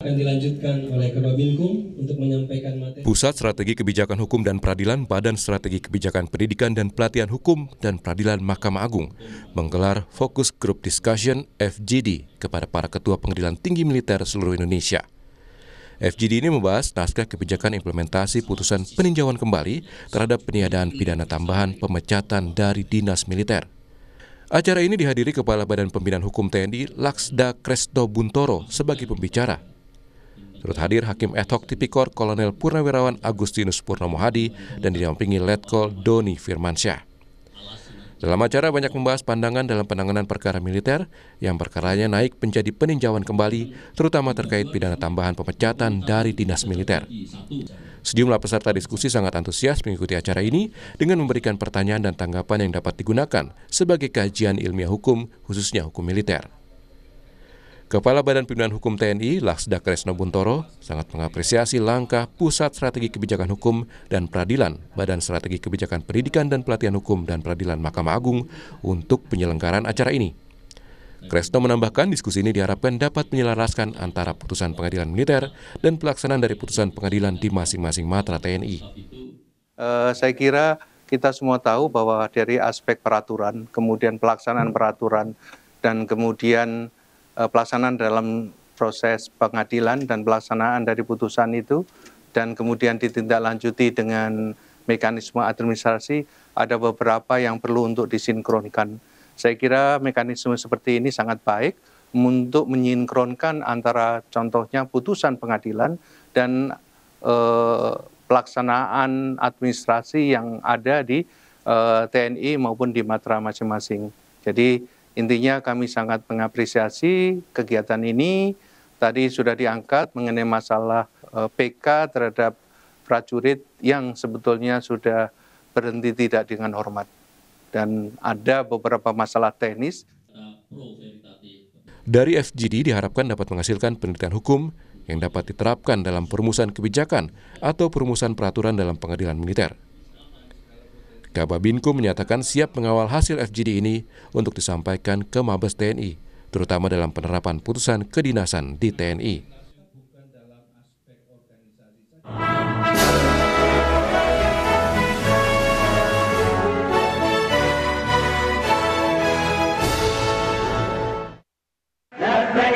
Akan dilanjutkan oleh Kababinkum untuk menyampaikan materi. Pusat Strategi Kebijakan Hukum dan Peradilan Badan Strategi Kebijakan Pendidikan dan Pelatihan Hukum dan Peradilan Mahkamah Agung menggelar Focus Group Discussion FGD kepada para ketua pengadilan tinggi militer seluruh Indonesia. FGD ini membahas naskah kebijakan implementasi putusan peninjauan kembali terhadap peniadaan pidana tambahan pemecatan dari dinas militer. Acara ini dihadiri Kepala Badan Pembinaan Hukum TNI Laksda Kresno Buntoro sebagai pembicara. Turut hadir Hakim Ad Hoc Tipikor Kolonel Purnawirawan Agustinus Purnomo Hadi dan didampingi Letkol Doni Firmansyah. Dalam acara banyak membahas pandangan dalam penanganan perkara militer yang perkaranya naik menjadi peninjauan kembali, terutama terkait pidana tambahan pemecatan dari dinas militer. Sejumlah peserta diskusi sangat antusias mengikuti acara ini dengan memberikan pertanyaan dan tanggapan yang dapat digunakan sebagai kajian ilmiah hukum, khususnya hukum militer. Kepala Badan Pembinaan Hukum TNI, Laksda Kresno Buntoro, sangat mengapresiasi langkah Pusat Strategi Kebijakan Hukum dan Peradilan, Badan Strategi Kebijakan Pendidikan dan Pelatihan Hukum dan Peradilan Mahkamah Agung untuk penyelenggaraan acara ini. Kresno menambahkan diskusi ini diharapkan dapat menyelaraskan antara putusan pengadilan militer dan pelaksanaan dari putusan pengadilan di masing-masing matra TNI. Saya kira kita semua tahu bahwa dari aspek peraturan, kemudian pelaksanaan peraturan, dan kemudian pelaksanaan dalam proses pengadilan dan pelaksanaan dari putusan itu, dan kemudian ditindaklanjuti dengan mekanisme administrasi, ada beberapa yang perlu untuk disinkronkan. Saya kira mekanisme seperti ini sangat baik untuk menyinkronkan antara contohnya putusan pengadilan dan pelaksanaan administrasi yang ada di TNI maupun di matra masing-masing. Jadi intinya kami sangat mengapresiasi kegiatan ini. Tadi sudah diangkat mengenai masalah PK terhadap prajurit yang sebetulnya sudah berhenti tidak dengan hormat. Dan ada beberapa masalah teknis. Dari FGD diharapkan dapat menghasilkan penelitian hukum yang dapat diterapkan dalam perumusan kebijakan atau perumusan peraturan dalam pengadilan militer. Kababinkum menyatakan siap mengawal hasil FGD ini untuk disampaikan ke Mabes TNI, terutama dalam penerapan putusan kedinasan di TNI.